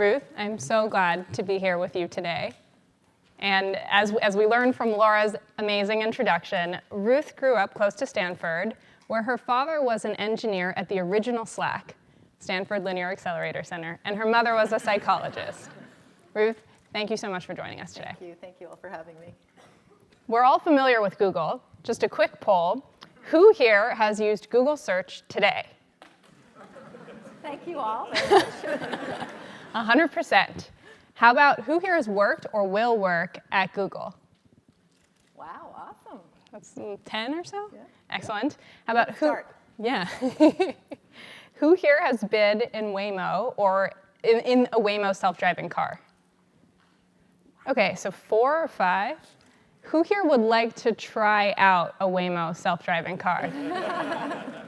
Ruth, I'm so glad to be here with you today. And as we learned from Laura's amazing introduction, Ruth grew up close to Stanford, where her father was an engineer at the original SLAC, Stanford Linear Accelerator Center, and her mother was a psychologist. Ruth, thank you so much for joining us today. Thank you all for having me. We're all familiar with Google. Just a quick poll. Who here has used Google search today? Thank you all. 100%. How about who here has worked or will work at Google? Wow, awesome. That's 10 or so? Yeah. Excellent. How about who? Start. Yeah. Who here has bid in Waymo or in a Waymo self-driving car? Okay, so 4 or 5. Who here would like to try out a Waymo self-driving car?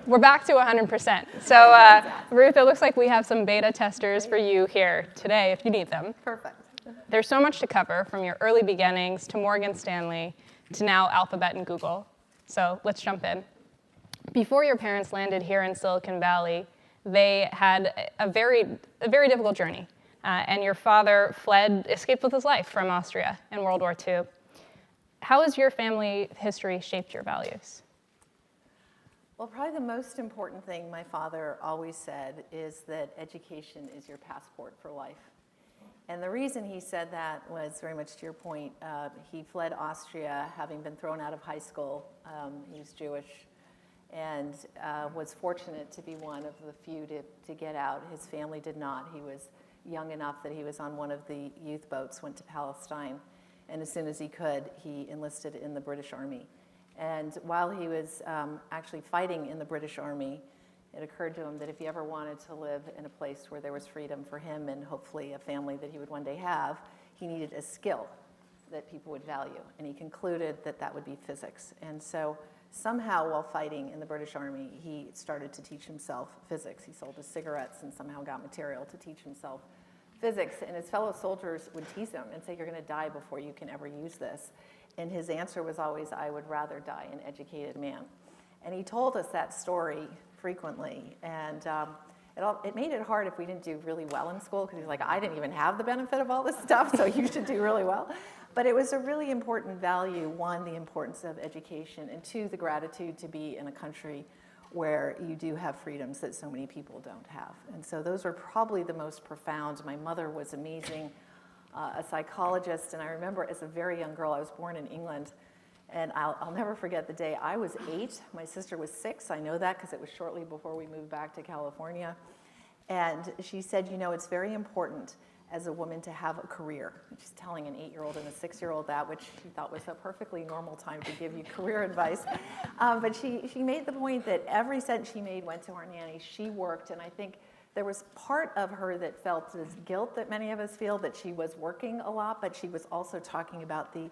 We're back to 100%. So Ruth, it looks like we have some beta testers for you here today if you need them. Perfect. There's so much to cover, from your early beginnings to Morgan Stanley to now Alphabet and Google. So let's jump in. Before your parents landed here in Silicon Valley, they had a very difficult journey. And your father escaped with his life from Austria in World War II. How has your family history shaped your values? Well, probably the most important thing my father always said is that education is your passport for life. And the reason he said that was very much to your point. He fled Austria, having been thrown out of high school. He was Jewish and was fortunate to be one of the few to get out. His family did not. He was young enough that he was on one of the youth boats, went to Palestine, and as soon as he could, he enlisted in the British Army. And while he was actually fighting in the British Army, it occurred to him that if he ever wanted to live in a place where there was freedom for him and hopefully a family that he would one day have, he needed a skill that people would value. And he concluded that that would be physics. And so somehow while fighting in the British Army, he started to teach himself physics. He sold his cigarettes and somehow got material to teach himself physics. And his fellow soldiers would tease him and say, "You're going to die before you can ever use this." And his answer was always, "I would rather die an educated man." And he told us that story frequently. And it made it hard if we didn't do really well in school, because he was like, "I didn't even have the benefit of all this stuff, so you should do really well." But it was a really important value. One, the importance of education, and two, the gratitude to be in a country where you do have freedoms that so many people don't have. And so those are probably the most profound. My mother was amazing. A psychologist, and I remember as a very young girl, I was born in England, and I'll never forget the day. I was 8, my sister was 6, I know that because it was shortly before we moved back to California, and she said, "You know, it's very important as a woman to have a career." She's telling an 8-year-old and a 6-year-old that, which she thought was a perfectly normal time to give you career advice. But she made the point that every cent she made went to our nanny. She worked, and I think there was part of her that felt this guilt that many of us feel that she was working a lot, but she was also talking about the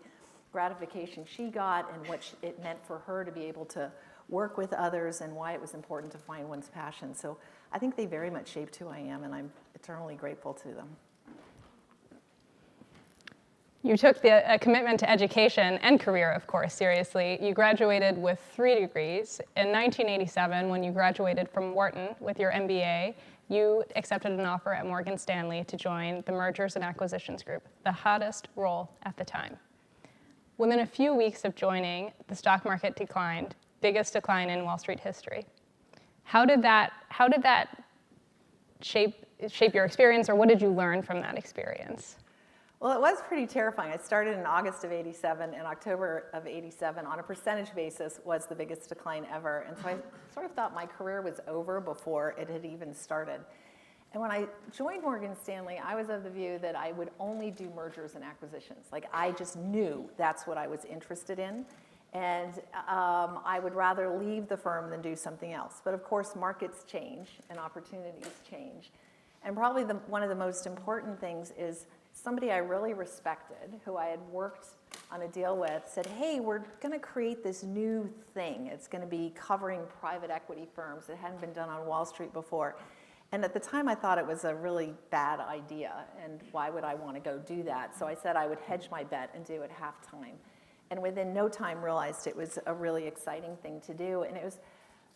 gratification she got and what it meant for her to be able to work with others and why it was important to find one's passion. So I think they very much shaped who I am, and I'm eternally grateful to them. You took the commitment to education and career, of course, seriously. You graduated with 3 degrees. In 1987, when you graduated from Wharton with your MBA, you accepted an offer at Morgan Stanley to join the Mergers and Acquisitions Group, the hottest role at the time. Within a few weeks of joining, the stock market declined, biggest decline in Wall Street history. How did that shape your experience, or what did you learn from that experience? Well, it was pretty terrifying. I started in August of '87, and October of '87, on a percentage basis, was the biggest decline ever. And so I sort of thought my career was over before it had even started. And when I joined Morgan Stanley, I was of the view that I would only do mergers and acquisitions. Like, I just knew that's what I was interested in. And I would rather leave the firm than do something else. But of course, markets change and opportunities change. And probably one of the most important things is somebody I really respected, who I had worked on a deal with, said, "Hey, we're going to create this new thing. It's going to be covering private equity firms. It hadn't been done on Wall Street before." And at the time, I thought it was a really bad idea, and why would I want to go do that? So I said I would hedge my bet and do it half-time. And within no time realized it was a really exciting thing to do. And it was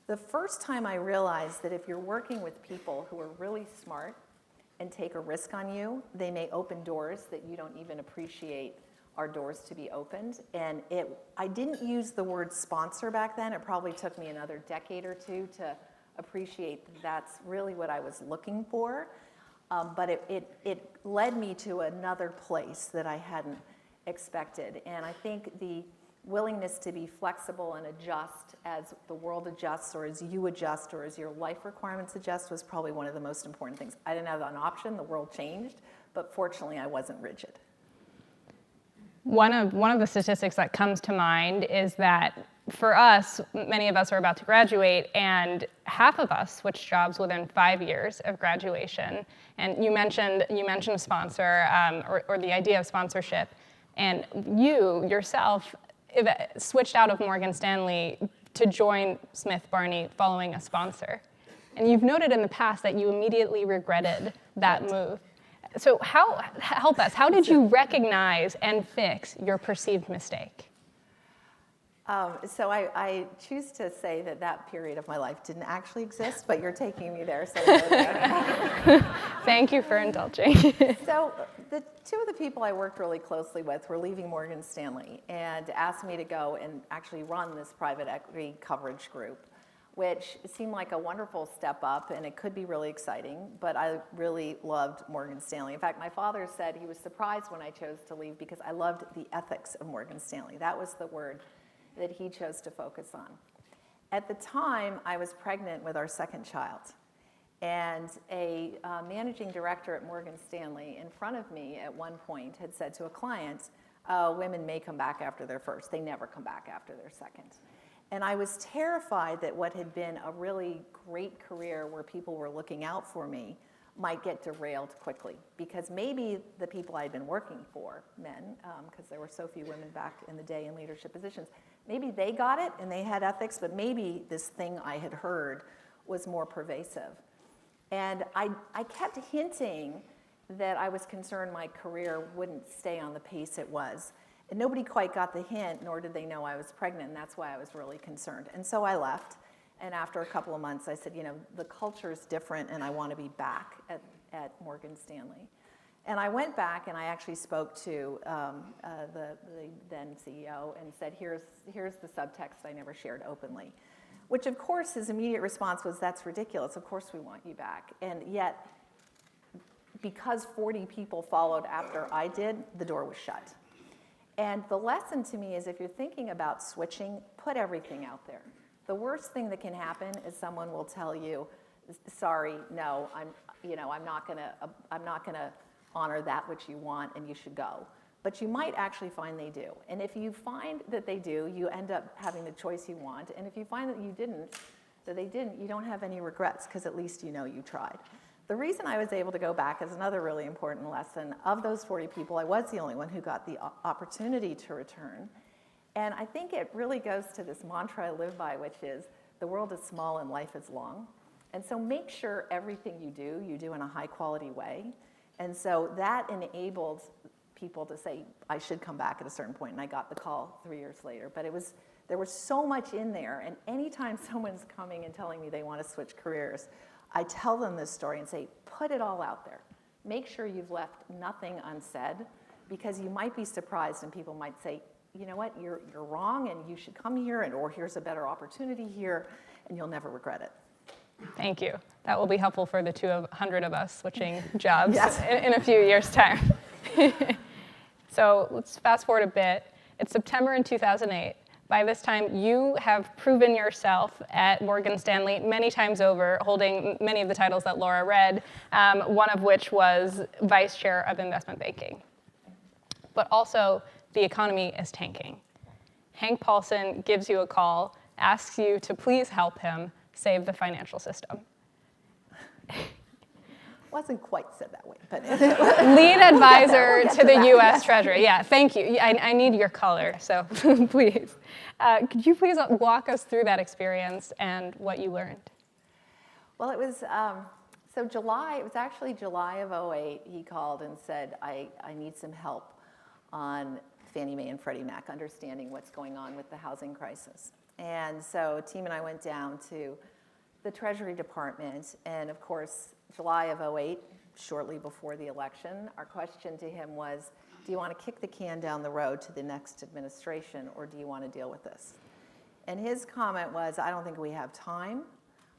the first time I realized that if you're working with people who are really smart and take a risk on you. They may open doors that you don't even appreciate are doors to be opened. And I didn't use the word sponsor back then. It probably took me another decade or two to appreciate that's really what I was looking for. But it led me to another place that I hadn't expected. And I think the willingness to be flexible and adjust as the world adjusts, or as you adjust, or as your life requirements adjust, was probably one of the most important things. I didn't have an option, the world changed, but fortunately I wasn't rigid. One of the statistics that comes to mind is that for us, many of us are about to graduate, and half of us switch jobs within 5 years of graduation. And you mentioned a sponsor, or the idea of sponsorship, and you yourself switched out of Morgan Stanley to join Smith Barney following a sponsor. And you've noted in the past that you immediately regretted that move. So help us, how did you recognize and fix your perceived mistake? So I choose to say that period of my life didn't actually exist, but you're taking me there. So Thank you for indulging. So the two of the people I worked really closely with were leaving Morgan Stanley and asked me to go and actually run this private equity coverage group, which seemed like a wonderful step up, and it could be really exciting, but I really loved Morgan Stanley. In fact, my father said he was surprised when I chose to leave because I loved the ethics of Morgan Stanley. That was the word that he chose to focus on. At the time, I was pregnant with our second child, and a managing director at Morgan Stanley in front of me at one point had said to a client, women may come back after their first, they never come back after their second. And I was terrified that what had been a really great career where people were looking out for me might get derailed quickly, because maybe the people I'd been working for, men, because there were so few women back in the day in leadership positions, maybe they got it and they had ethics, but maybe this thing I had heard was more pervasive. And I kept hinting that I was concerned my career wouldn't stay on the pace it was. And nobody quite got the hint, nor did they know I was pregnant, and that's why I was really concerned. And so I left. And after a couple of months, I said, the culture is different, and I want to be back at Morgan Stanley. And I went back, and I actually spoke to the then CEO and said, here's the subtext I never shared openly, which, of course, his immediate response was, that's ridiculous. Of course we want you back. And yet, because 40 people followed after I did, the door was shut. And the lesson to me is, if you're thinking about switching, put everything out there. The worst thing that can happen is someone will tell you, sorry, no, I'm not gonna honor that which you want, and you should go. But you might actually find they do. And if you find that they do, you end up having the choice you want. And if you find that they didn't, you don't have any regrets, because at least you know you tried. The reason I was able to go back is another really important lesson. Of those 40 people, I was the only one who got the opportunity to return. And I think it really goes to this mantra I live by, which is, the world is small and life is long. And so make sure everything you do in a high quality way. And so that enabled people to say, I should come back at a certain point. And I got the call 3 years later. But there was so much in there. And anytime someone's coming and telling me they want to switch careers, I tell them this story and say, put it all out there. Make sure you've left nothing unsaid, because you might be surprised and people might say, you know what, you're wrong and you should come here, or here's a better opportunity here, and you'll never regret it. Thank you. That will be helpful for the 200 of us switching jobs Yes. in a few years' time. So let's fast forward a bit. It's September in 2008. By this time, you have proven yourself at Morgan Stanley many times over, holding many of the titles that Laura read, one of which was Vice Chair of Investment Banking. But also, the economy is tanking. Hank Paulson gives you a call, asks you to please help him save the financial system. Wasn't quite said that way, but Lead advisor to the U.S. Treasury. Yeah, thank you. I need your color, so please. Could you please walk us through that experience and what you learned? Well, it was, it was actually July of 2008, he called and said, I need some help on Fannie Mae and Freddie Mac, understanding what's going on with the housing crisis. And so a team and I went down to the Treasury Department, and of course, July of 2008, shortly before the election. Our question to him was, do you want to kick the can down the road to the next administration, or do you want to deal with this? And his comment was, I don't think we have time.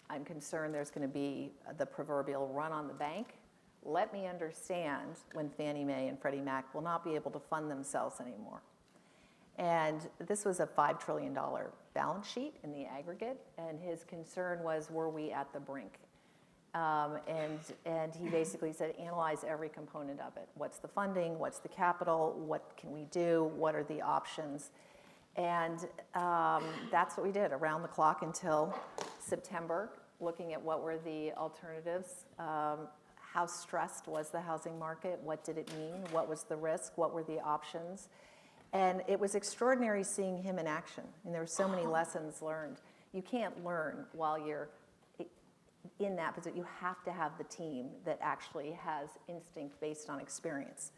I'm concerned there's going to be the proverbial run on the bank. Let me understand when Fannie Mae and Freddie Mac will not be able to fund themselves anymore. And this was a $5 trillion balance sheet in the aggregate, and his concern was, were we at the brink? And he basically said, analyze every component of it. What's the funding? What's the capital? What can we do? What are the options? And that's what we did around the clock until September, looking at what were the alternatives. How stressed was the housing market? What did it mean? What was the risk? What were the options? And it was extraordinary seeing him in action. And there were so many lessons learned. You can't learn while you're in that position. You have to have the team that actually has instinct based on experience.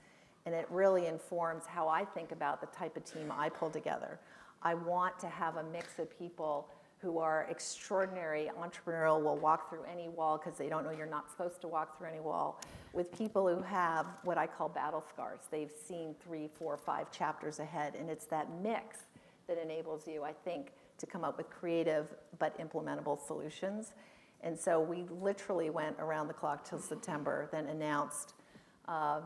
And it really informs how I think about the type of team I pull together. I want to have a mix of people who are extraordinary, entrepreneurial, will walk through any wall because they don't know you're not supposed to walk through any wall, with people who have what I call battle scars. They've seen 3, 4, 5 chapters ahead, and it's that mix that enables you, I think, to come up with creative but implementable solutions. And so we literally went around the clock till September, then announced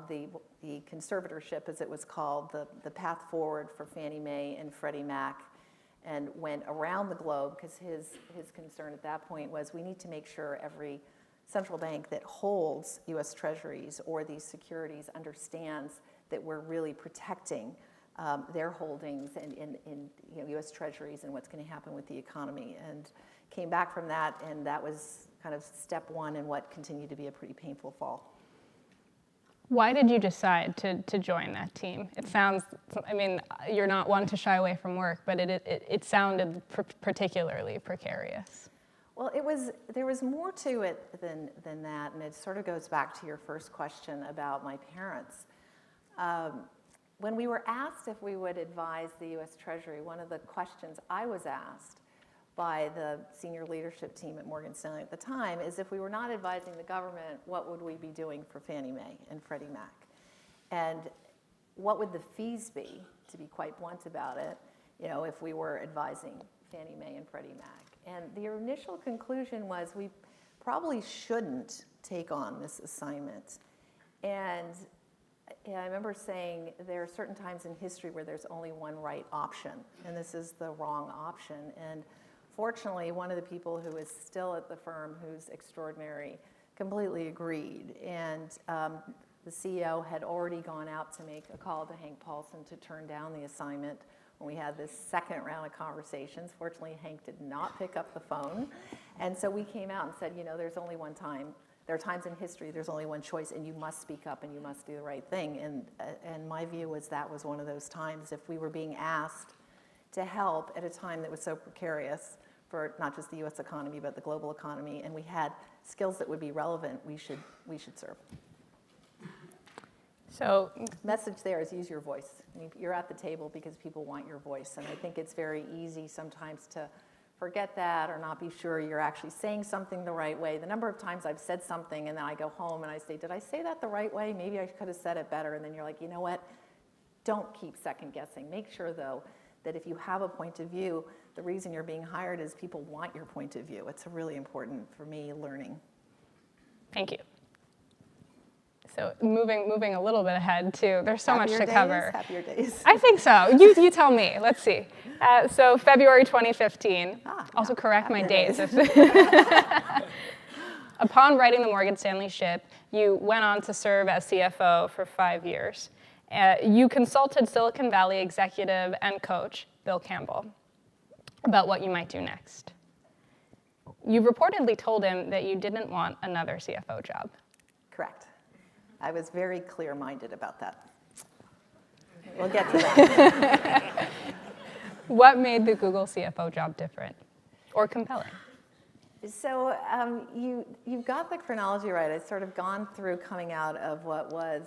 the conservatorship, as it was called, the path forward for Fannie Mae and Freddie Mac, and went around the globe because his concern at that point was we need to make sure every central bank that holds U.S. Treasuries or these securities understands that we're really protecting their holdings in U.S. Treasuries and what's going to happen with the economy. And came back from that, and that was kind of step one in what continued to be a pretty painful fall. Why did you decide to join that team? It sounds, I mean, you're not one to shy away from work, but it sounded particularly precarious. Well, there was more to it than that, and it sort of goes back to your first question about my parents. When we were asked if we would advise the U.S. Treasury, one of the questions I was asked by the senior leadership team at Morgan Stanley at the time is, if we were not advising the government, what would we be doing for Fannie Mae and Freddie Mac? And what would the fees be, to be quite blunt about it, if we were advising Fannie Mae and Freddie Mac? And the initial conclusion was we probably shouldn't take on this assignment. And I remember saying there are certain times in history where there's only one right option, and this is the wrong option. And fortunately, one of the people who is still at the firm, who's extraordinary, completely agreed. And the CEO had already gone out to make a call to Hank Paulson to turn down the assignment when we had this second round of conversations. Fortunately, Hank did not pick up the phone. And so we came out and said, there's only one time. There are times in history there's only one choice, and you must speak up and you must do the right thing. And my view was that was one of those times. If we were being asked to help at a time that was so precarious for not just the U.S. economy, but the global economy, and we had skills that would be relevant, we should serve. So, message there is use your voice. I mean, you're at the table because people want your voice, and I think it's very easy sometimes to forget that or not be sure you're actually saying something the right way. The number of times I've said something and then I go home and I say, did I say that the right way? Maybe I could have said it better. And then you're like, you know what? Don't keep second guessing. Make sure, though, that if you have a point of view, the reason you're being hired is people want your point of view. It's really important for me learning. Thank you. So moving a little bit ahead too, there's so much to cover. Happier days. I think so. You tell me. Let's see. So February 2015. Also correct my dates. Upon writing the Morgan Stanley ship, you went on to serve as CFO for 5 years. You consulted Silicon Valley executive and coach Bill Campbell about what you might do next. You reportedly told him that you didn't want another CFO job. Correct. I was very clear-minded about that. We'll get to that. What made the Google CFO job different or compelling? So you've got the chronology right. I've sort of gone through coming out of what was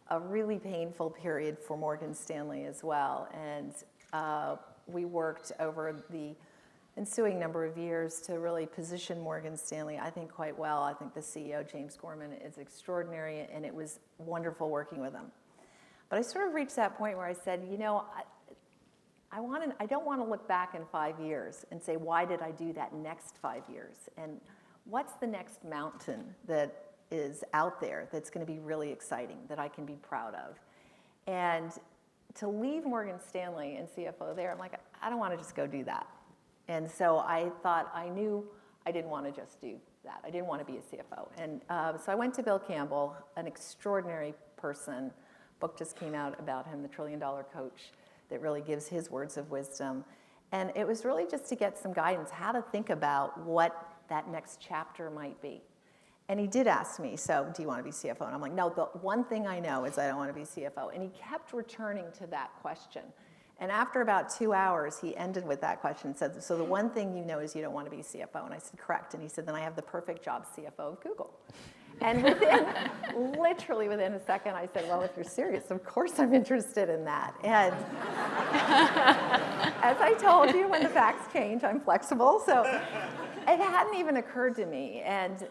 a really painful period for Morgan Stanley as well. And we worked over the ensuing number of years to really position Morgan Stanley, I think, quite well. I think the CEO, James Gorman, is extraordinary, and it was wonderful working with him. But I sort of reached that point where I said, you know, I don't want to look back in 5 years and say, why did I do that next 5 years? And what's the next mountain that is out there that's going to be really exciting, that I can be proud of? And to leave Morgan Stanley and CFO there, I'm like, I don't want to just go do that. And so I thought, I knew I didn't want to just do that. I didn't want to be a CFO. And so I went to Bill Campbell, an extraordinary person. Book just came out about him, The $1 Trillion Coach, that really gives his words of wisdom. And it was really just to get some guidance, how to think about what that next chapter might be. And he did ask me, so do you want to be CFO? And I'm like, no, the one thing I know is I don't want to be CFO. And he kept returning to that question. And after about 2 hours, he ended with that question and said, so the one thing you know is you don't want to be CFO. And I said, correct. And he said, then I have the perfect job, CFO of Google. And literally within a second, I said, well, if you're serious, of course I'm interested in that. And as I told you, when the facts change, I'm flexible. So it hadn't even occurred to me. And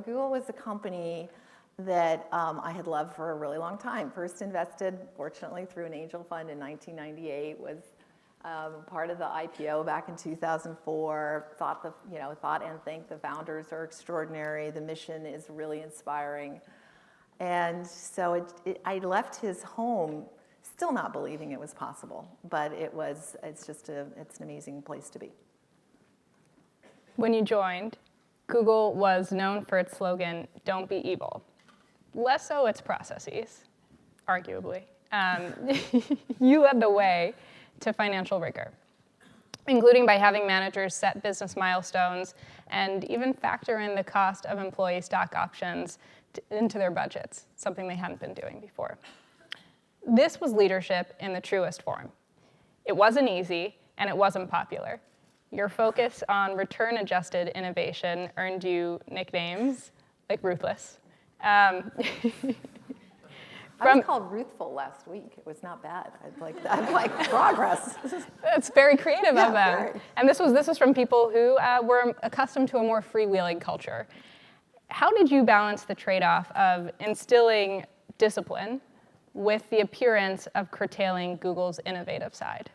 Google was a company that I had loved for a really long time. First invested, fortunately, through an angel fund in 1998, was part of the IPO back in 2004, thought and think the founders are extraordinary, the mission is really inspiring. And so I left his home still not believing it was possible, but it's an amazing place to be. When you joined, Google was known for its slogan, "Don't be evil." Less so its processes, arguably. You led the way to financial rigor, including by having managers set business milestones and even factor in the cost of employee stock options into their budgets, something they hadn't been doing before. This was leadership in the truest form. It wasn't easy, and it wasn't popular. Your focus on return-adjusted innovation earned you nicknames like Ruthless. I was called Ruthful last week. It was not bad. I'd like progress. That's very creative of them. Very. And this was from people who were accustomed to a more freewheeling culture. How did you balance the trade-off of instilling discipline with the appearance of curtailing Google's innovative side?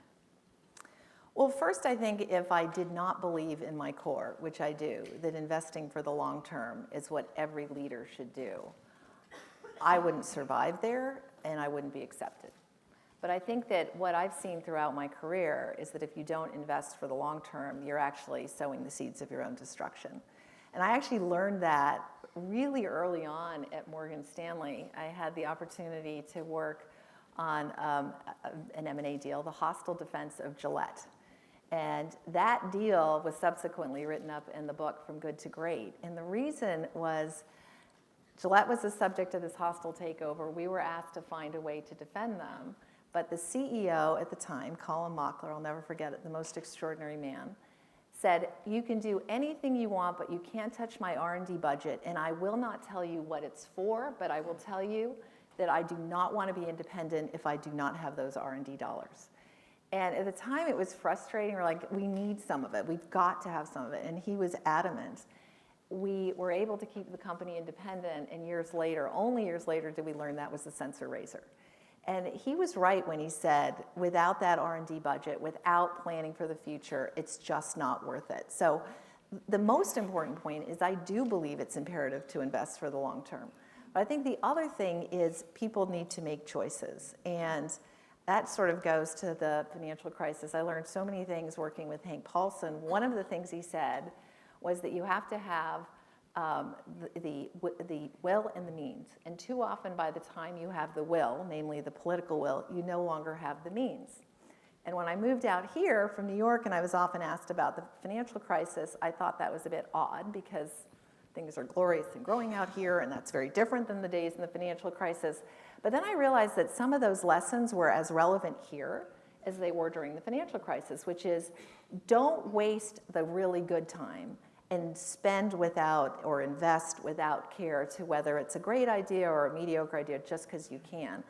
Well, first, I think if I did not believe in my core, which I do, that investing for the long term is what every leader should do, I wouldn't survive there and I wouldn't be accepted. But I think that what I've seen throughout my career is that if you don't invest for the long term, you're actually sowing the seeds of your own destruction. And I actually learned that really early on at Morgan Stanley. I had the opportunity to work on an M&A deal, the hostile defense of Gillette. And that deal was subsequently written up in the book From Good to Great. And the reason was Gillette was the subject of this hostile takeover. We were asked to find a way to defend them. But the CEO at the time, Colin Mockler, I'll never forget it, the most extraordinary man, said, you can do anything you want, but you can't touch my R&D budget. And I will not tell you what it's for, but I will tell you that I do not want to be independent if I do not have those R&D dollars. And at the time, it was frustrating. We're like, we need some of it. We've got to have some of it. And he was adamant. We were able to keep the company independent, and only years later, did we learn that was the sensor razor. And he was right when he said, without that R&D budget, without planning for the future, it's just not worth it. So the most important point is I do believe it's imperative to invest for the long term. But I think the other thing is people need to make choices. And that sort of goes to the financial crisis. I learned so many things working with Hank Paulson. One of the things he said was that you have to have the will and the means. And too often by the time you have the will, namely the political will, you no longer have the means. And when I moved out here from New York and I was often asked about the financial crisis, I thought that was a bit odd because things are glorious and growing out here, and that's very different than the days in the financial crisis. But then I realized that some of those lessons were as relevant here as they were during the financial crisis, which is don't waste the really good time and spend without or invest without care to whether it's a great idea or a mediocre idea just because you can.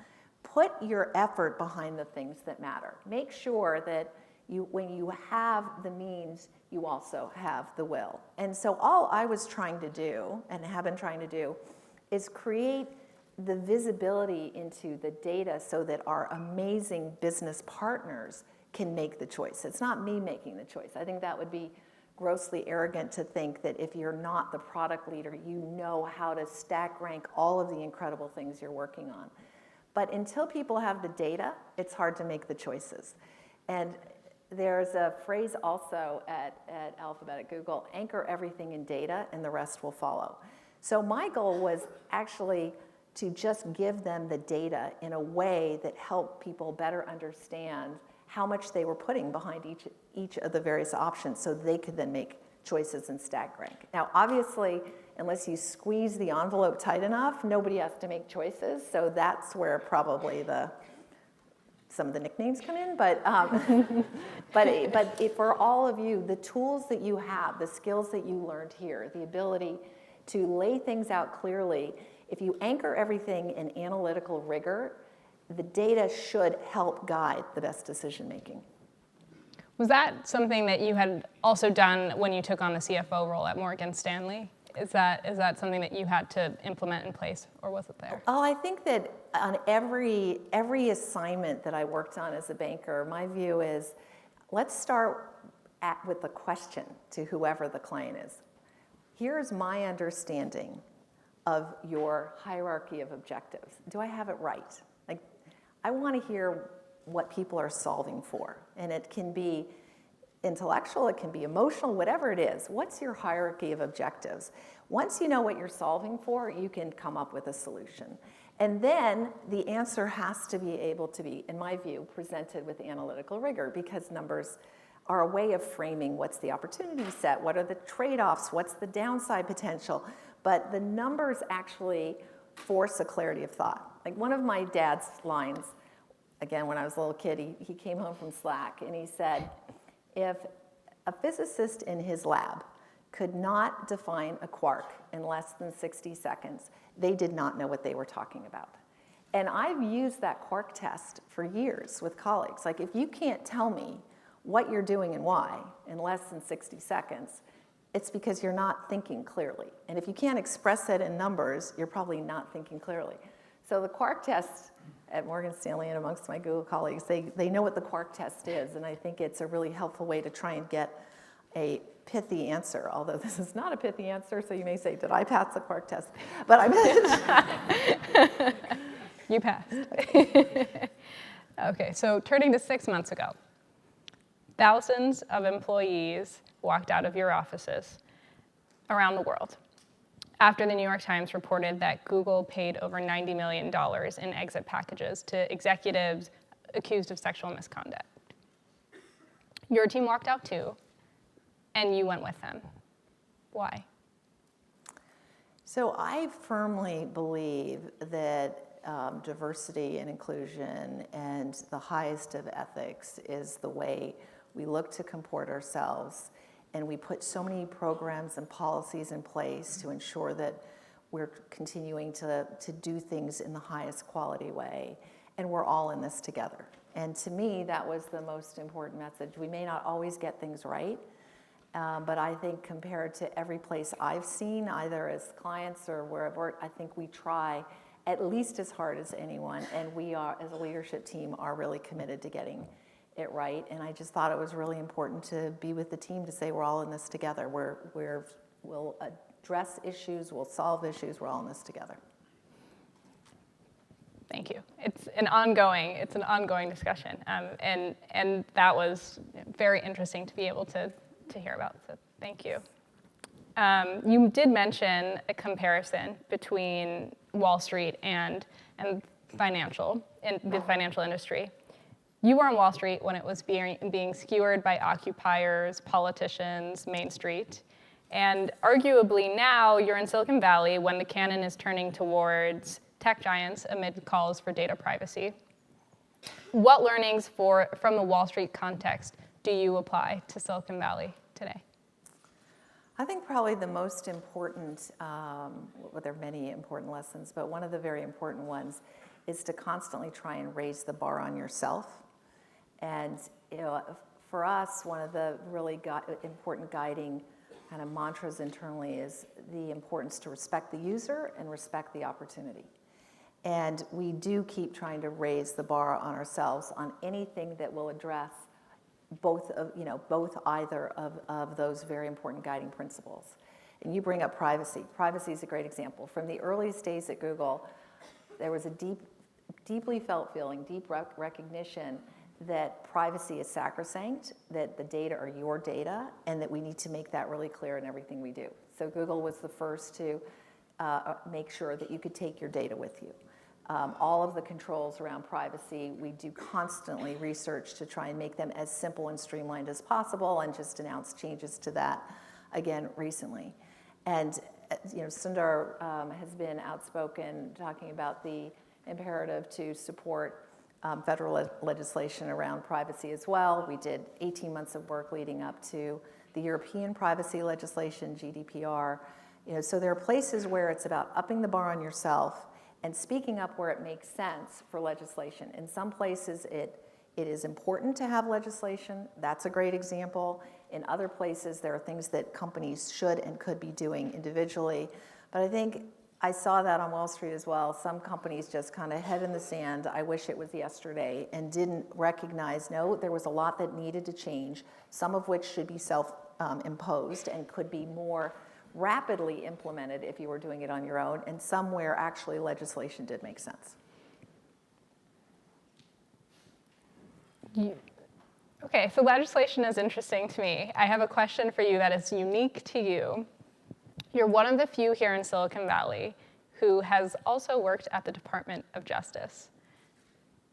Put your effort behind the things that matter. Make sure that when you have the means, you also have the will. And so all I was trying to do, and have been trying to do, is create the visibility into the data so that our amazing business partners can make the choice. It's not me making the choice. I think that would be grossly arrogant to think that if you're not the product leader, you know how to stack rank all of the incredible things you're working on. But until people have the data, it's hard to make the choices. And there's a phrase also at Alphabet, at Google, anchor everything in data and the rest will follow. So my goal was actually to just give them the data in a way that helped people better understand how much they were putting behind each of the various options so they could then make choices and stack rank. Now, obviously, unless you squeeze the envelope tight enough, nobody has to make choices. So that's where probably some of the nicknames come in. But for all of you, the tools that you have, the skills that you learned here, the ability to lay things out clearly, if you anchor everything in analytical rigor, the data should help guide the best decision making. Was that something that you had also done when you took on the CFO role at Morgan Stanley? Is that something that you had to implement in place, or was it there? Oh, I think that on every assignment that I worked on as a banker, my view is, let's start with the question to whoever the client is. Here's my understanding of your hierarchy of objectives. Do I have it right? Like, I want to hear what people are solving for. And it can be intellectual, it can be emotional, whatever it is. What's your hierarchy of objectives? Once you know what you're solving for, you can come up with a solution. And then the answer has to be able to be, in my view, presented with analytical rigor, because numbers are a way of framing what's the opportunity set, what are the trade-offs, what's the downside potential. But the numbers actually force a clarity of thought. Like one of my dad's lines, again, when I was a little kid, he came home from Slack and he said, if a physicist in his lab could not define a quark in less than 60 seconds, they did not know what they were talking about. And I've used that quark test for years with colleagues. Like, if you can't tell me what you're doing and why in less than 60 seconds, it's because you're not thinking clearly. And if you can't express it in numbers, you're probably not thinking clearly. So the quark test at Morgan Stanley and amongst my Google colleagues, they know what the quark test is, and I think it's a really helpful way to try and get a pithy answer, although this is not a pithy answer, so you may say, did I pass the quark test? But I meant You passed. Okay, so turning to 6 months ago, thousands of employees walked out of your offices around the world after the New York Times reported that Google paid over $90 million in exit packages to executives accused of sexual misconduct. Your team walked out too, and you went with them. Why? So I firmly believe that diversity and inclusion and the highest of ethics is the way we look to comport ourselves, and we put so many programs and policies in place to ensure that we're continuing to do things in the highest quality way, and we're all in this together. And to me, that was the most important message. We may not always get things right, but I think compared to every place I've seen, either as clients or wherever, I think we try at least as hard as anyone, and we are, as a leadership team, are really committed to getting it right. And I just thought it was really important to be with the team to say we're all in this together. We'll address issues, we'll solve issues, we're all in this together. Thank you. It's an ongoing discussion, and that was very interesting to be able to hear about. So thank you. You did mention a comparison between Wall Street and the financial industry. You were on Wall Street when it was being skewered by occupiers, politicians, Main Street. And arguably now you're in Silicon Valley when the cannon is turning towards tech giants amid calls for data privacy. What learnings from the Wall Street context do you apply to Silicon Valley today? I think probably the most important, well, there are many important lessons, but one of the very important ones is to constantly try and raise the bar on yourself. And for us, one of the really important guiding kind of mantras internally is the importance to respect the user and respect the opportunity. And we do keep trying to raise the bar on ourselves on anything that will address both either of those very important guiding principles. And you bring up privacy. Privacy is a great example. From the earliest days at Google, there was a deeply felt feeling, deep recognition that privacy is sacrosanct, that the data are your data, and that we need to make that really clear in everything we do. So Google was the first to make sure that you could take your data with you. All of the controls around privacy, we do constantly research to try and make them as simple and streamlined as possible, and just announced changes to that again recently. And Sundar has been outspoken talking about the imperative to support federal legislation around privacy as well. We did 18 months of work leading up to the European privacy legislation, GDPR. So there are places where it's about upping the bar on yourself and speaking up where it makes sense for legislation. In some places, it is important to have legislation. That's a great example. In other places, there are things that companies should and could be doing individually. But I think I saw that on Wall Street as well. Some companies just kind of head in the sand, I wish it was yesterday, and didn't recognize, no, there was a lot that needed to change, some of which should be self-imposed and could be more rapidly implemented if you were doing it on your own, and somewhere actually legislation did make sense. Okay, so legislation is interesting to me. I have a question for you that is unique to you. You're one of the few here in Silicon Valley who has also worked at the Department of Justice.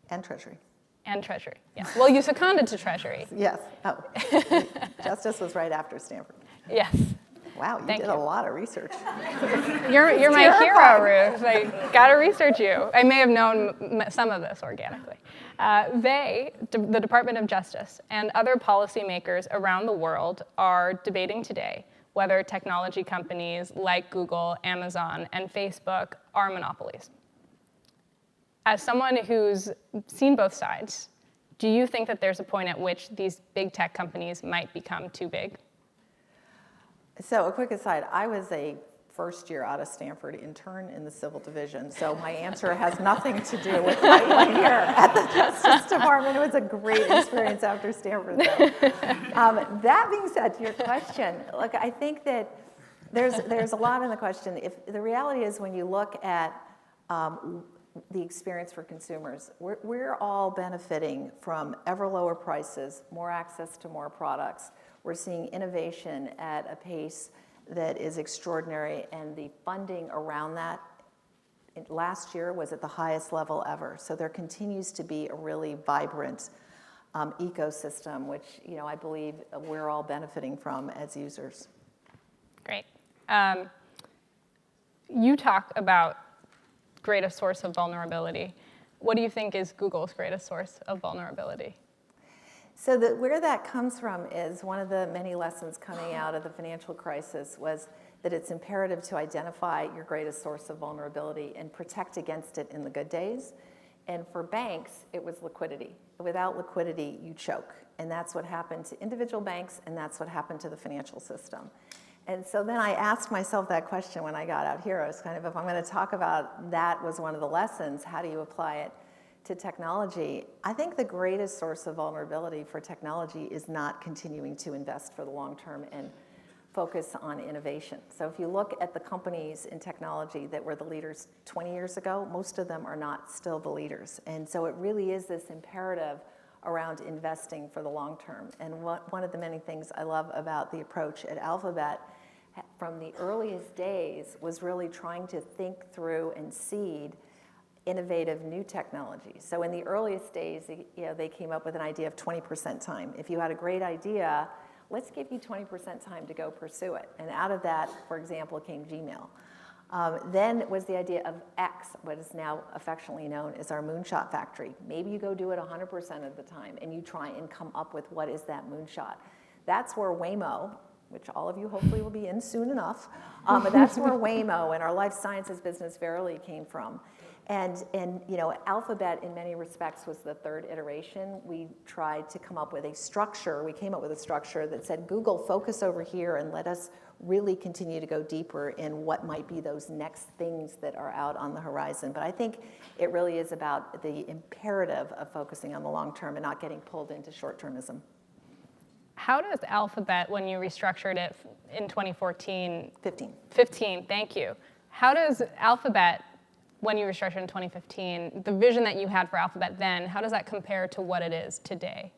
And Treasury. And Treasury, yes. Well, you seconded to Treasury. Yes. Oh. Justice was right after Stanford. Yes. Wow, you did a lot of research. You're my hero, Ruth. I got to research you. I may have known some of this organically. The Department of Justice, and other policymakers around the world are debating today whether technology companies like Google, Amazon, and Facebook are monopolies. As someone who's seen both sides, do you think that there's a point at which these big tech companies might become too big? So a quick aside, I was a first year out of Stanford intern in the civil division, so my answer has nothing to do with my 1 year at the Justice Department. It was a great experience after Stanford, though. That being said, to your question, look, I think that there's a lot in the question. If the reality is, when you look at the experience for consumers, we're all benefiting from ever lower prices, more access to more products. We're seeing innovation at a pace that is extraordinary, and the funding around that last year was at the highest level ever. So there continues to be a really vibrant ecosystem, which I believe we're all benefiting from as users. Great. You talk about greatest source of vulnerability. What do you think is Google's greatest source of vulnerability? So where that comes from is one of the many lessons coming out of the financial crisis was that it's imperative to identify your greatest source of vulnerability and protect against it in the good days. And for banks, it was liquidity. Without liquidity, you choke. And that's what happened to individual banks, and that's what happened to the financial system. And so then I asked myself that question when I got out here. I was kind of, if I'm going to talk about that was one of the lessons, how do you apply it to technology? I think the greatest source of vulnerability for technology is not continuing to invest for the long term and focus on innovation. So if you look at the companies in technology that were the leaders 20 years ago, most of them are not still the leaders. And so it really is this imperative around investing for the long term. And one of the many things I love about the approach at Alphabet from the earliest days was really trying to think through and seed innovative new technologies. So in the earliest days, they came up with an idea of 20% time. If you had a great idea, let's give you 20% time to go pursue it. And out of that, for example, came Gmail. Then was the idea of X, what is now affectionately known as our moonshot factory. Maybe you go do it 100% of the time, and you try and come up with what is that moonshot. That's where Waymo, which all of you hopefully will be in soon enough, but that's where Waymo and our life sciences business Verily came from. And you know, Alphabet in many respects was the third iteration. We tried to come up with a structure. We came up with a structure that said, Google, focus over here and let us really continue to go deeper in what might be those next things that are out on the horizon. But I think it really is about the imperative of focusing on the long term and not getting pulled into short-termism. How does Alphabet, when you restructured it in 2014? 15, thank you. How does Alphabet, when you restructured in 2015, the vision that you had for Alphabet then, how does that compare to what it is today?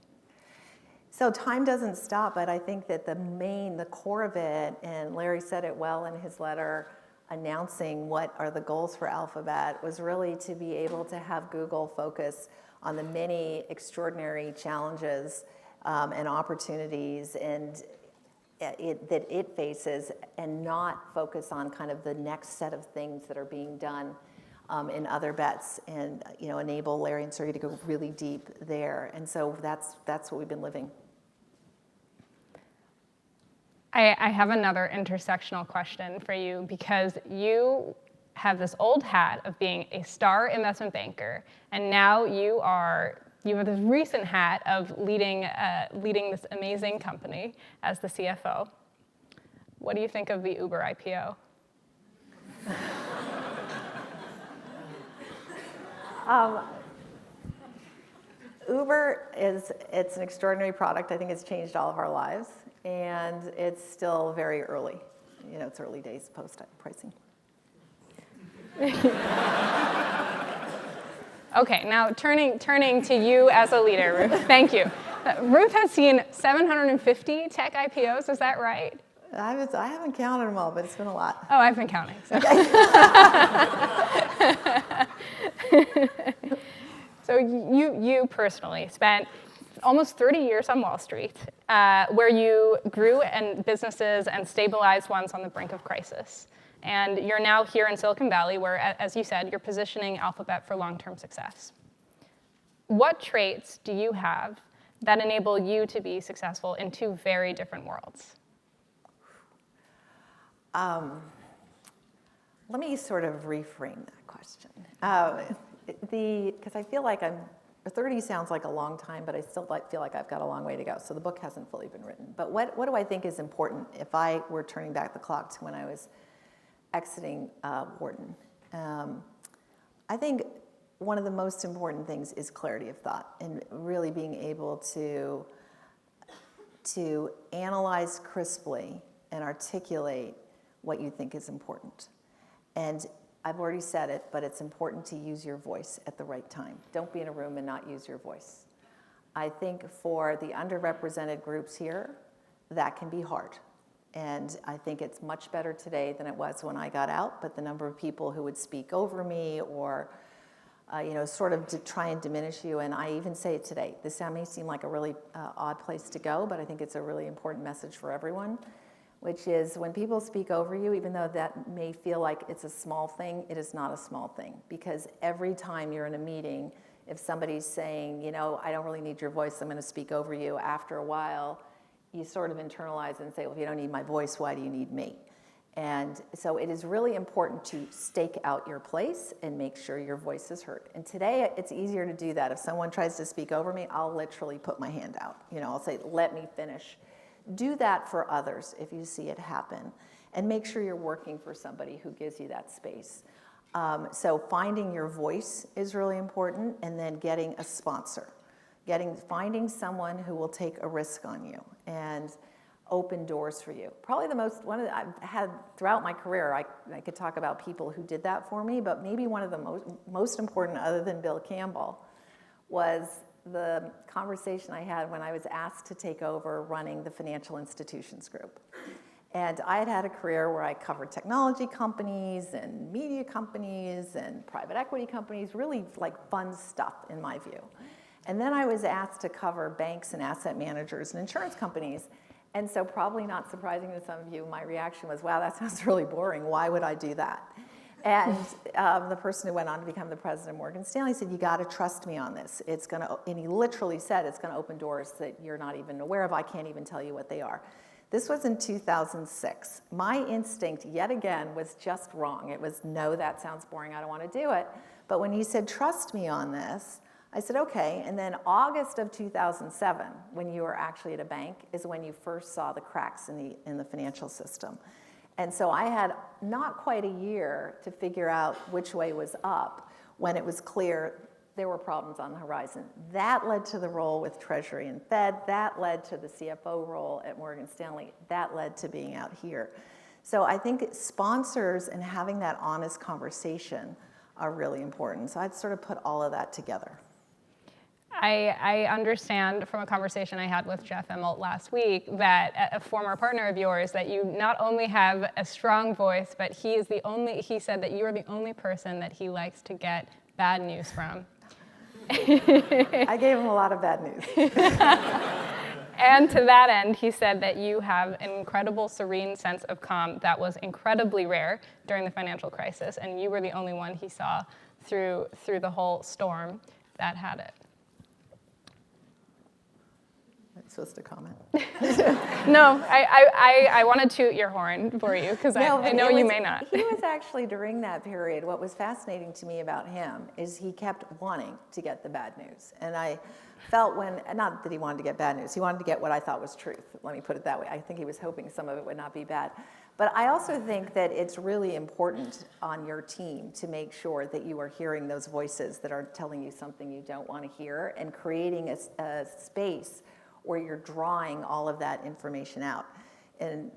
So time doesn't stop, but I think that the core of it, and Larry said it well in his letter announcing what are the goals for Alphabet, was really to be able to have Google focus on the many extraordinary challenges and opportunities that it faces, and not focus on kind of the next set of things that are being done in other bets, and enable Larry and Sergey to go really deep there. And so that's what we've been living. I have another intersectional question for you, because you have this old hat of being a star investment banker, and now you have this recent hat of leading this amazing company as the CFO. What do you think of the Uber IPO? Uber it's an extraordinary product. I think it's changed all of our lives, and it's still very early. It's early days post-pricing. Okay, now turning to you as a leader, Ruth. Thank you. Ruth has seen 750 tech IPOs, is that right? I haven't counted them all, but it's been a lot. Oh, I've been counting. So, so you personally spent almost 30 years on Wall Street, where you grew businesses and stabilized ones on the brink of crisis. And you're now here in Silicon Valley, where, as you said, you're positioning Alphabet for long-term success. What traits do you have that enable you to be successful in two very different worlds? Let me sort of reframe that question. Because I feel like 30 sounds like a long time, but I still feel like I've got a long way to go. So the book hasn't fully been written. But what do I think is important if I were turning back the clock to when I was exiting Wharton? I think one of the most important things is clarity of thought, and really being able to analyze crisply and articulate what you think is important. And I've already said it, but it's important to use your voice at the right time. Don't be in a room and not use your voice. I think for the underrepresented groups here, that can be hard. And I think it's much better today than it was when I got out, but the number of people who would speak over me or sort of to try and diminish you, and I even say it today. This may seem like a really odd place to go, but I think it's a really important message for everyone, which is when people speak over you, even though that may feel like it's a small thing, it is not a small thing. Because every time you're in a meeting, if somebody's saying, I don't really need your voice, I'm going to speak over you, after a while, you sort of internalize and say, well, if you don't need my voice, why do you need me? And so it is really important to stake out your place and make sure your voice is heard. And today, it's easier to do that. If someone tries to speak over me, I'll literally put my hand out. I'll say, let me finish. Do that for others if you see it happen. And make sure you're working for somebody who gives you that space. So finding your voice is really important, and then getting a sponsor. Finding someone who will take a risk on you and open doors for you. Probably I've had throughout my career, I could talk about people who did that for me, but maybe one of the most important, other than Bill Campbell, was the conversation I had when I was asked to take over running the financial institutions group. And I had had a career where I covered technology companies and media companies and private equity companies, really like fun stuff in my view. And then I was asked to cover banks and asset managers and insurance companies. And so, probably not surprising to some of you, my reaction was, wow, that sounds really boring. Why would I do that? And the person who went on to become the president of Morgan Stanley said, you got to trust me on this. And he literally said, it's going to open doors that you're not even aware of. I can't even tell you what they are. This was in 2006. My instinct, yet again, was just wrong. It was, no, that sounds boring. I don't want to do it. But when he said, trust me on this, I said, okay. And then August of 2007, when you were actually at a bank, is when you first saw the cracks in the financial system. And so I had not quite a year to figure out which way was up when it was clear there were problems on the horizon. That led to the role with Treasury and Fed. That led to the CFO role at Morgan Stanley. That led to being out here. So I think sponsors and having that honest conversation are really important. So I'd sort of put all of that together. I understand from a conversation I had with Jeff Immelt last week that a former partner of yours, that you not only have a strong voice, but he said that you are the only person that he likes to get bad news from. I gave him a lot of bad news. And to that end, he said that you have an incredible serene sense of calm that was incredibly rare during the financial crisis, and you were the only one he saw through the whole storm that had it. I'm supposed to comment. No, I want to toot your horn for you, because I know you may not. He was actually, during that period, what was fascinating to me about him is he kept wanting to get the bad news. And I felt not that he wanted to get bad news, he wanted to get what I thought was truth. Let me put it that way. I think he was hoping some of it would not be bad. But I also think that it's really important on your team to make sure that you are hearing those voices that are telling you something you don't want to hear, and creating a space where you're drawing all of that information out. And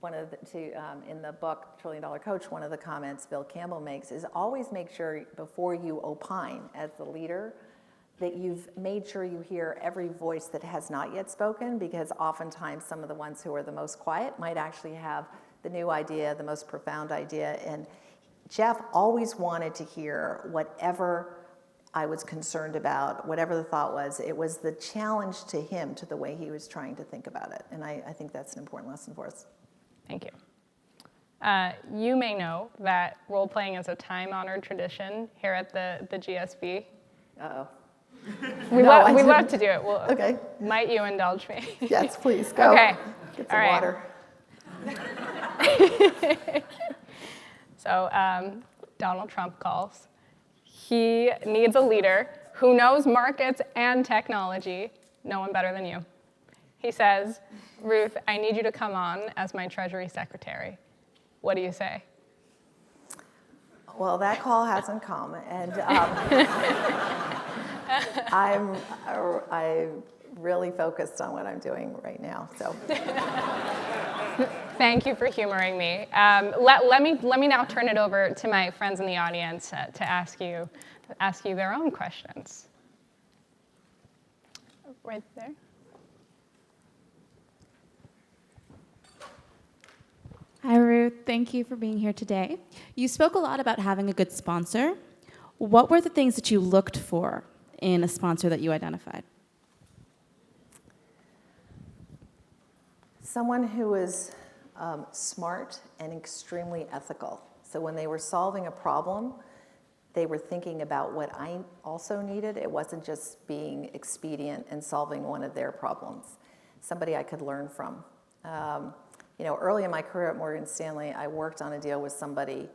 in the book, $1 Trillion Coach, one of the comments Bill Campbell makes is always make sure before you opine as the leader that you've made sure you hear every voice that has not yet spoken, because oftentimes some of the ones who are the most quiet might actually have the new idea, the most profound idea. And Jeff always wanted to hear whatever I was concerned about, whatever the thought was. It was the challenge to him, to the way he was trying to think about it. And I think that's an important lesson for us. Thank you. You may know that role-playing is a time-honored tradition here at the GSB. Uh-oh. We love to do it. Well, okay. Might you indulge me? Yes, please, go. Okay. Get some water. So Donald Trump calls. He needs a leader who knows markets and technology. No one better than you. He says, Ruth, I need you to come on as my Treasury Secretary. What do you say? Well, that call hasn't come, and I'm really focused on what I'm doing right now. So, thank you for humoring me. Let me now turn it over to my friends in the audience to ask you their own questions. Right there. Hi, Ruth. Thank you for being here today. You spoke a lot about having a good sponsor. What were the things that you looked for in a sponsor that you identified? Someone who was smart and extremely ethical. So when they were solving a problem, they were thinking about what I also needed. It wasn't just being expedient and solving one of their problems. Somebody I could learn from. Early in my career at Morgan Stanley, I worked on a deal with somebody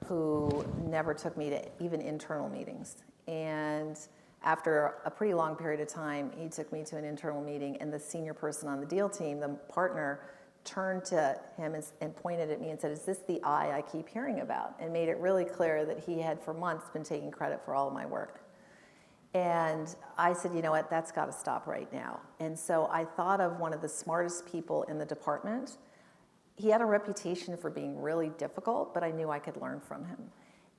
who never took me to even internal meetings. And after a pretty long period of time, he took me to an internal meeting, and the senior person on the deal team, the partner, turned to him and pointed at me and said, is this the I keep hearing about? And made it really clear that he had for months been taking credit for all of my work. And I said, you know what, that's got to stop right now. And so I thought of one of the smartest people in the department. He had a reputation for being really difficult, but I knew I could learn from him.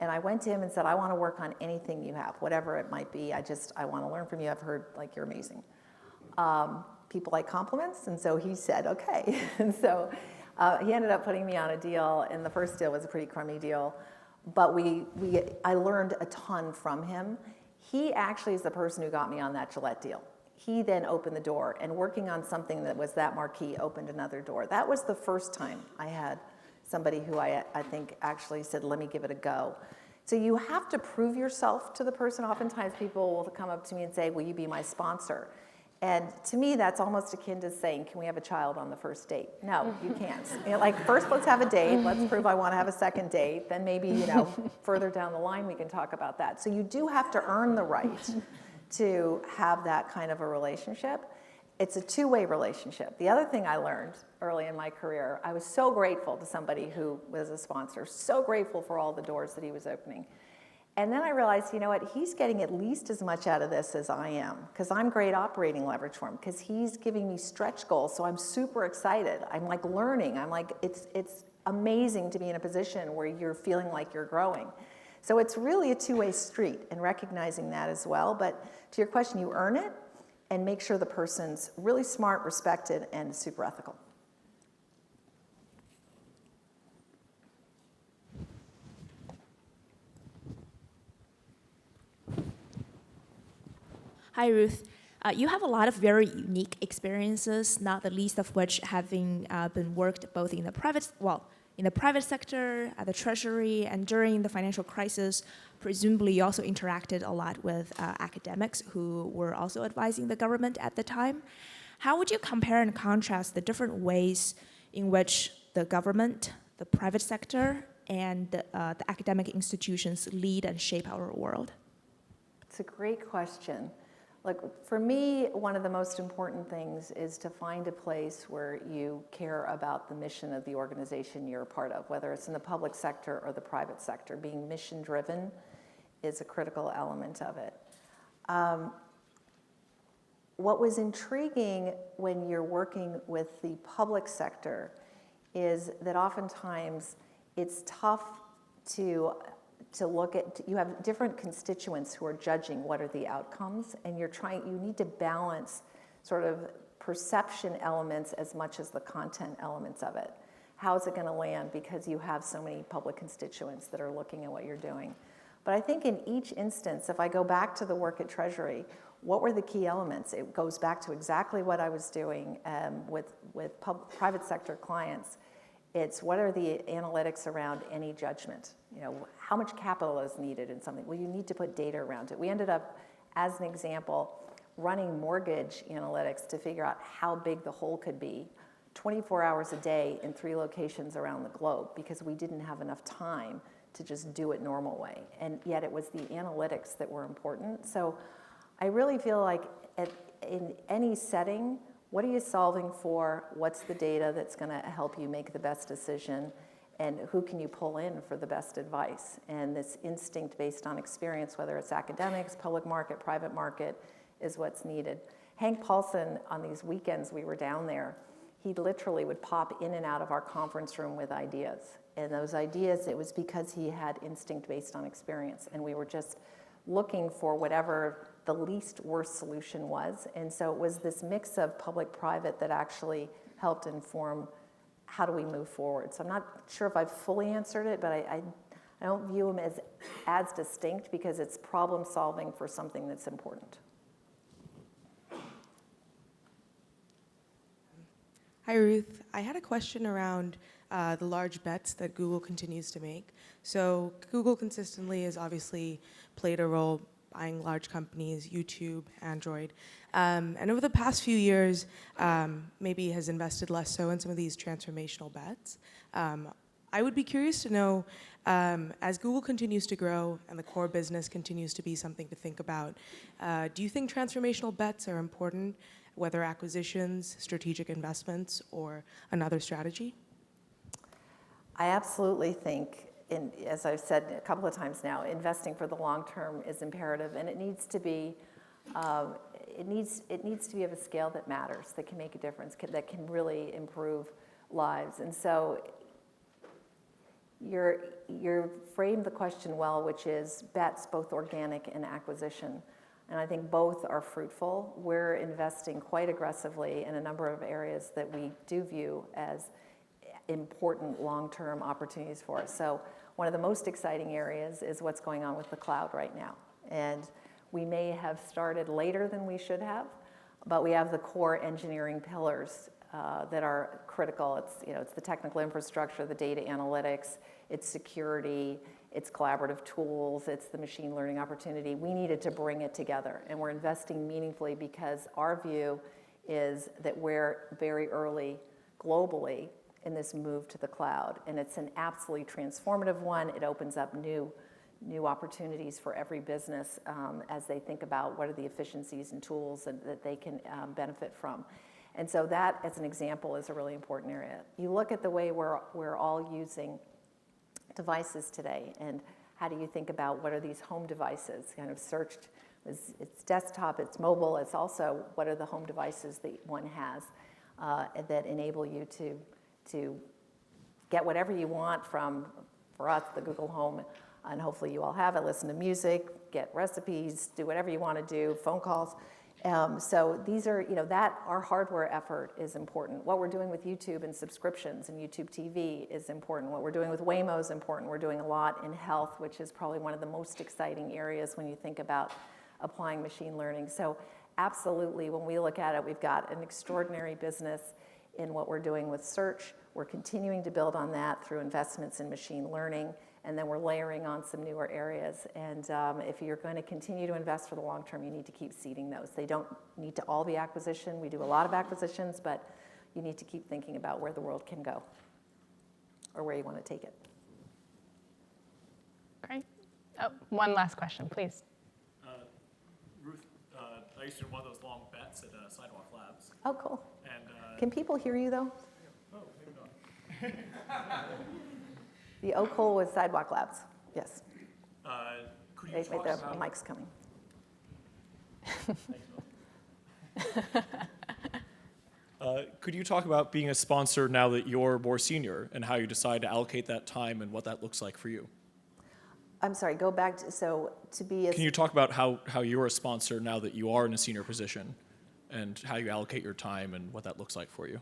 And I went to him and said, I want to work on anything you have, whatever it might be. I want to learn from you. I've heard, you're amazing. People like compliments, and so he said, okay. And so he ended up putting me on a deal, and the first deal was a pretty crummy deal. But I learned a ton from him. He actually is the person who got me on that Gillette deal. He then opened the door, and working on something that was that marquee opened another door. That was the first time I had somebody who I think actually said, let me give it a go. So you have to prove yourself to the person. Oftentimes people will come up to me and say, will you be my sponsor? And to me, that's almost akin to saying, can we have a child on the first date? No, you can't. You know, like, first let's have a date, let's prove I want to have a second date, then maybe, you know, further down the line we can talk about that. So you do have to earn the right to have that kind of a relationship. It's a two-way relationship. The other thing I learned early in my career, I was so grateful to somebody who was a sponsor, so grateful for all the doors that he was opening. And then I realized, you know what, he's getting at least as much out of this as I am, because I'm great operating leverage for him, because he's giving me stretch goals, so I'm super excited. I'm like learning. I'm like, it's amazing to be in a position where you're feeling like you're growing. So it's really a two-way street, and recognizing that as well. But to your question, you earn it, and make sure the person's really smart, respected, and super ethical. Hi, Ruth. You have a lot of very unique experiences, not the least of which having been worked both in the private sector, at the Treasury, and during the financial crisis. Presumably, you also interacted a lot with academics who were also advising the government at the time. How would you compare and contrast the different ways in which the government, the private sector, and the academic institutions lead and shape our world? It's a great question. Look, for me, one of the most important things is to find a place where you care about the mission of the organization you're a part of, whether it's in the public sector or the private sector. Being mission-driven is a critical element of it. What was intriguing when you're working with the public sector is that oftentimes it's tough to look at, you have different constituents who are judging what are the outcomes, and you need to balance sort of perception elements as much as the content elements of it. How is it going to land, because you have so many public constituents that are looking at what you're doing. But I think in each instance, if I go back to the work at Treasury, what were the key elements? It goes back to exactly what I was doing with private sector clients. It's what are the analytics around any judgment? You know, how much capital is needed in something? Well, you need to put data around it. We ended up, as an example, running mortgage analytics to figure out how big the hole could be 24 hours a day in 3 locations around the globe, because we didn't have enough time to just do it normal way. And yet it was the analytics that were important. So I really feel like in any setting, what are you solving for? What's the data that's going to help you make the best decision? And who can you pull in for the best advice? And this instinct based on experience, whether it's academics, public market, private market, is what's needed. Hank Paulson, on these weekends we were down there, he literally would pop in and out of our conference room with ideas. And those ideas, it was because he had instinct based on experience. And we were just looking for whatever the least worst solution was. And so it was this mix of public-private that actually helped inform how do we move forward. So I'm not sure if I've fully answered it, but I don't view them as distinct, because it's problem solving for something that's important. Hi, Ruth. I had a question around the large bets that Google continues to make. So Google consistently has obviously played a role buying large companies, YouTube, Android. And over the past few years, maybe has invested less so in some of these transformational bets. I would be curious to know, as Google continues to grow and the core business continues to be something to think about, do you think transformational bets are important, whether acquisitions, strategic investments, or another strategy? I absolutely think, as I've said a couple of times now, investing for the long term is imperative, and it needs to be of a scale that matters, that can make a difference, that can really improve lives. And so you're framed the question well, which is bets, both organic and acquisition. And I think both are fruitful. We're investing quite aggressively in a number of areas that we do view as important long-term opportunities for us. So one of the most exciting areas is what's going on with the cloud right now. And we may have started later than we should have, but we have the core engineering pillars that are critical. It's the technical infrastructure, the data analytics, it's security, it's collaborative tools, it's the machine learning opportunity. We needed to bring it together, and we're investing meaningfully because our view is that we're very early globally in this move to the cloud, and it's an absolutely transformative one. It opens up new opportunities for every business as they think about what are the efficiencies and tools that they can benefit from. And so that, as an example, is a really important area. You look at the way we're all using devices today, and how do you think about what are these home devices? Kind of searched, it's desktop, it's mobile, it's also what are the home devices that one has that enable you to get whatever you want from, for us, the Google Home, and hopefully you all have it, listen to music, get recipes, do whatever you want to do, phone calls. So these are, that our hardware effort is important. What we're doing with YouTube and subscriptions and YouTube TV is important. What we're doing with Waymo is important. We're doing a lot in health, which is probably one of the most exciting areas when you think about applying machine learning. So absolutely, when we look at it, we've got an extraordinary business in what we're doing with search. We're continuing to build on that through investments in machine learning. And then we're layering on some newer areas. And if you're going to continue to invest for the long term, you need to keep seeding those. They don't need to all be acquisition. We do a lot of acquisitions, but you need to keep thinking about where the world can go or where you want to take it. Great. Oh, one last question, please. Ruth, I used to do one of those long bets at Sidewalk Labs. Oh, cool. And, Can people hear you, though? oh, maybe not. The Oak Hole was Sidewalk Labs. Yes. Could you Wait, talk the about... mic's coming. Could you talk about being a sponsor now that you're more senior and how you decide to allocate that time and what that looks like for you? I'm sorry, go back to, so to be a... Can you talk about how you're a sponsor now that you are in a senior position and how you allocate your time and what that looks like for you?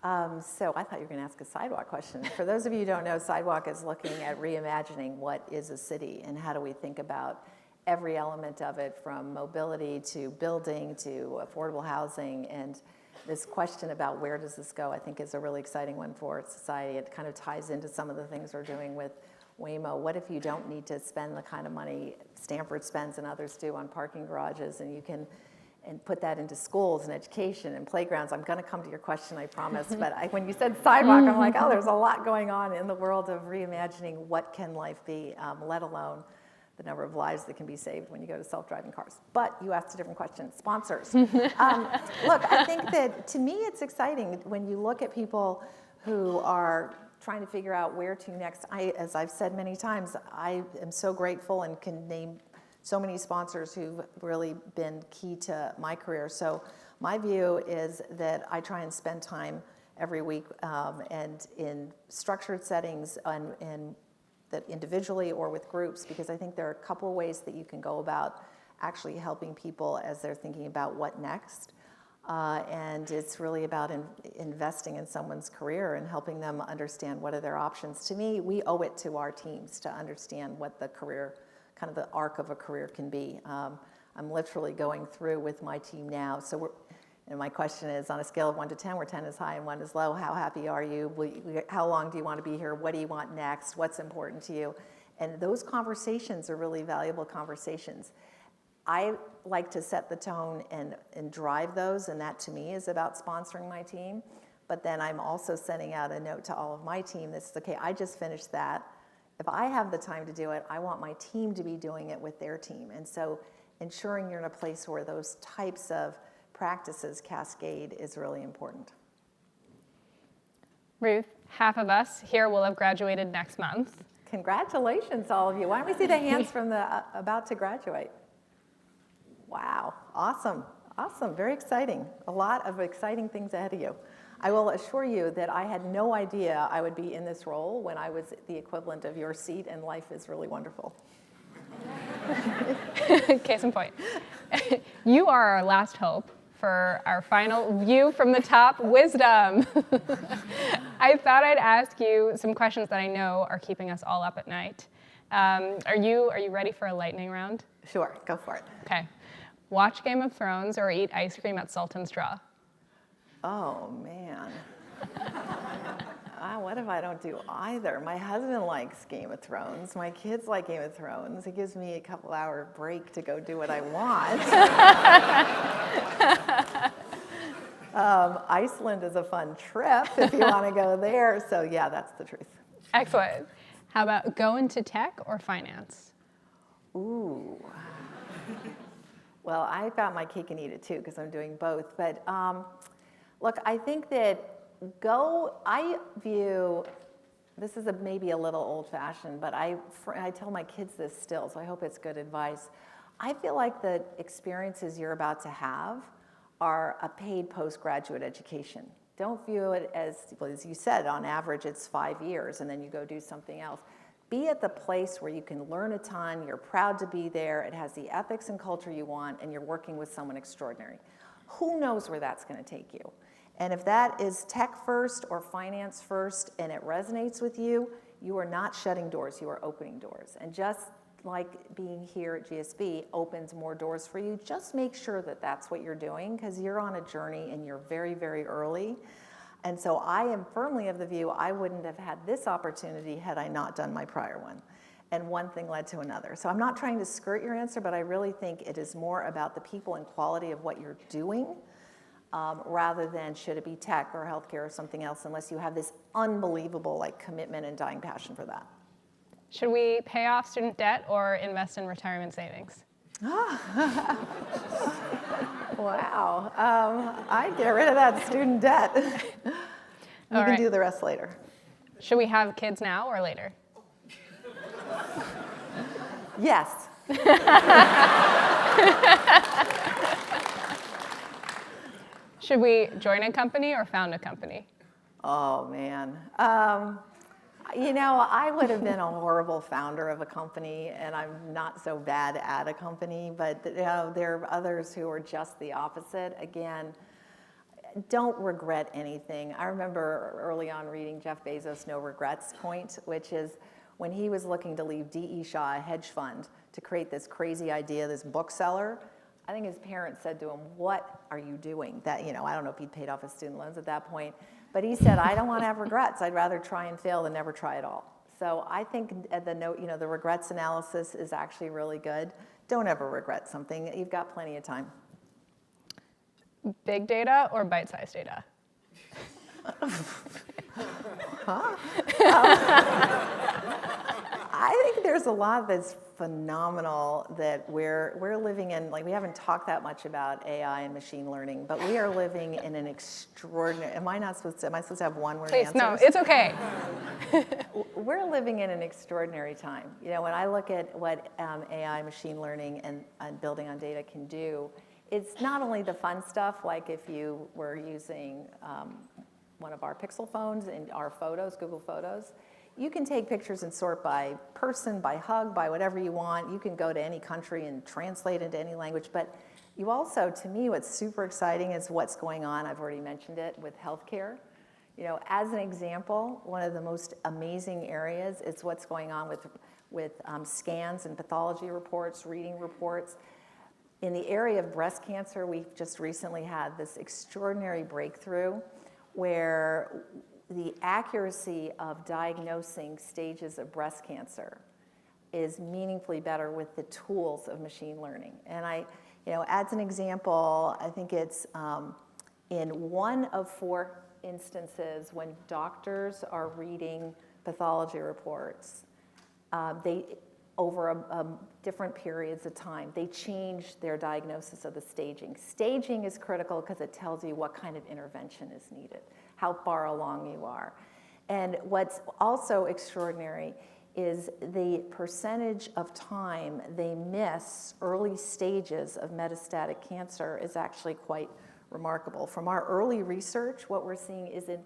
So I thought you were going to ask a Sidewalk question. For those of you who don't know, Sidewalk is looking at reimagining what is a city and how do we think about every element of it, from mobility to building to affordable housing. And this question about where does this go, I think, is a really exciting one for society. It kind of ties into some of the things we're doing with Waymo. What if you don't need to spend the kind of money Stanford spends and others do on parking garages, and you can put that into schools and education and playgrounds? I'm going to come to your question, I promise. But when you said sidewalk, I'm like, oh, there's a lot going on in the world of reimagining what can life be, let alone the number of lives that can be saved when you go to self-driving cars. But you asked a different question, sponsors. Look, I think that to me it's exciting when you look at people who are trying to figure out where to next. As I've said many times, I am so grateful and can name so many sponsors who've really been key to my career. So my view is that I try and spend time every week and in structured settings and that individually or with groups, because I think there are a couple of ways that you can go about actually helping people as they're thinking about what next. And it's really about investing in someone's career and helping them understand what are their options. To me, we owe it to our teams to understand what the career, kind of the arc of a career can be. I'm literally going through with my team now. So and my question is, on a scale of 1 to 10, where 10 is high and 1 is low, how happy are you? How long do you want to be here? What do you want next? What's important to you? And those conversations are really valuable conversations. I like to set the tone and drive those, and that to me is about sponsoring my team. But then I'm also sending out a note to all of my team that says, okay, I just finished that. If I have the time to do it, I want my team to be doing it with their team. And so ensuring you're in a place where those types of practices cascade is really important. Ruth, half of us here will have graduated next month. Congratulations, all of you. Why don't we see the hands from the about to graduate? Wow, awesome, awesome, very exciting. A lot of exciting things ahead of you. I will assure you that I had no idea I would be in this role when I was the equivalent of your seat, and life is really wonderful. Case in point. You are our last hope for our final view from the top, wisdom. I thought I'd ask you some questions that I know are keeping us all up at night. Are you ready for a lightning round? Sure, go for it. Okay. Watch Game of Thrones or eat ice cream at Sultan's Draw? Oh, man. What if I don't do either? My husband likes Game of Thrones. My kids like Game of Thrones. It gives me a couple-hour break to go do what I want. Iceland is a fun trip if you want to go there. So yeah, that's the truth. Excellent. How about go into tech or finance? Ooh. Well, I've got my cake and eat it too because I'm doing both. But look, I think that I view, this is maybe a little old-fashioned, but I tell my kids this still, so I hope it's good advice. I feel like the experiences you're about to have are a paid postgraduate education. Don't view it as, well, as you said, on average it's 5 years and then you go do something else. Be at the place where you can learn a ton, you're proud to be there, it has the ethics and culture you want, and you're working with someone extraordinary. Who knows where that's going to take you? And if that is tech first or finance first and it resonates with you, you are not shutting doors, you are opening doors. And just like being here at GSB opens more doors for you, just make sure that that's what you're doing because you're on a journey and you're very, very early. And so I am firmly of the view I wouldn't have had this opportunity had I not done my prior one. And one thing led to another. So I'm not trying to skirt your answer, but I really think it is more about the people and quality of what you're doing rather than should it be tech or healthcare or something else, unless you have this unbelievable commitment and dying passion for that. Should we pay off student debt or invest in retirement savings? Wow. I'd get rid of that student debt. You can do the rest later. Should we have kids now or later? Yes. Should we join a company or found a company? Oh, man. I would have been a horrible founder of a company, and I'm not so bad at a company, but there are others who are just the opposite. Again, don't regret anything. I remember early on reading Jeff Bezos' No Regrets point, which is when he was looking to leave D.E. Shaw, a hedge fund, to create this crazy idea, this bookseller. I think his parents said to him, "What are you doing?" That, I don't know if he'd paid off his student loans at that point, but he said, "I don't want to have regrets. I'd rather try and fail than never try at all." So I think the regrets analysis is actually really good. Don't ever regret something. You've got plenty of time. Big data or bite-sized data? I think there's a lot that's phenomenal that we're living in. We haven't talked that much about AI and machine learning, but we are living in an extraordinary. Am I supposed to have one word answers? Please, no, it's okay. We're living in an extraordinary time. When I look at what AI, machine learning, and building on data can do, it's not only the fun stuff, like if you were using one of our Pixel phones and our photos, Google Photos, you can take pictures and sort by person, by hug, by whatever you want. You can go to any country and translate into any language. But you also, to me, what's super exciting is what's going on. I've already mentioned it with healthcare. As an example, one of the most amazing areas is what's going on with scans and pathology reports, reading reports. In the area of breast cancer, we've just recently had this extraordinary breakthrough where the accuracy of diagnosing stages of breast cancer is meaningfully better with the tools of machine learning. And as an example, I think it's in 1 of 4 instances when doctors are reading pathology reports, over different periods of time, they change their diagnosis of the staging. Staging is critical because it tells you what kind of intervention is needed, how far along you are. And what's also extraordinary is the percentage of time they miss early stages of metastatic cancer is actually quite remarkable. From our early research, what we're seeing is in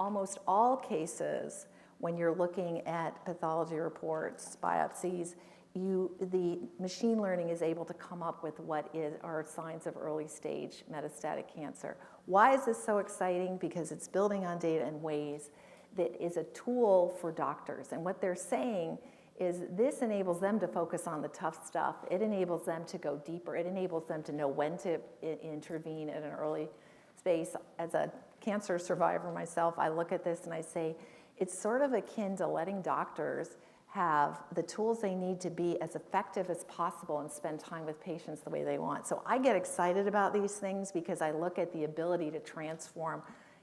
almost all cases, when you're looking at pathology reports, biopsies, the machine learning is able to come up with what are signs of early stage metastatic cancer. Why is this so exciting? Because it's building on data in ways that is a tool for doctors. And what they're saying is this enables them to focus on the tough stuff. It enables them to go deeper. It enables them to know when to intervene at an early space. As a cancer survivor myself, I look at this and I say, it's sort of akin to letting doctors have the tools they need to be as effective as possible and spend time with patients the way they want. So I get excited about these things because I look at the ability to transform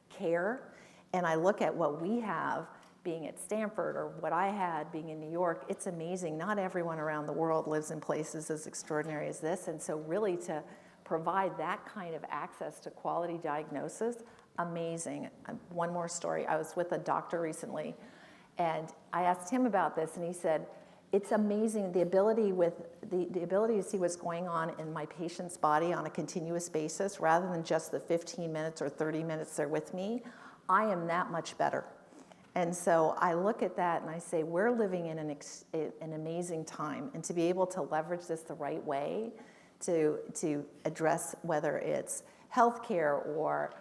care, and I look at what we have being at Stanford or what I had being in New York. It's amazing. Not everyone around the world lives in places as extraordinary as this, and so really to provide that kind of access to quality diagnosis, amazing. One more story. I was with a doctor recently, and I asked him about this, and he said, it's amazing the ability to see what's going on in my patient's body on a continuous basis rather than just the 15 minutes or 30 minutes they're with me. I am that much better. And so I look at that and I say, we're living in an amazing time, and to be able to leverage this the right way to address whether it's healthcare or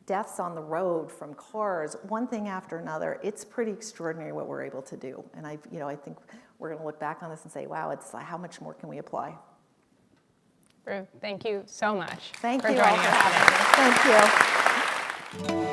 deaths on the road from cars, one thing after another, it's pretty extraordinary what we're able to do. And I think we're going to look back on this and say, wow, it's like, how much more can we apply? Ruth, thank you so much Thank for you joining all for us today. having me. Thank you.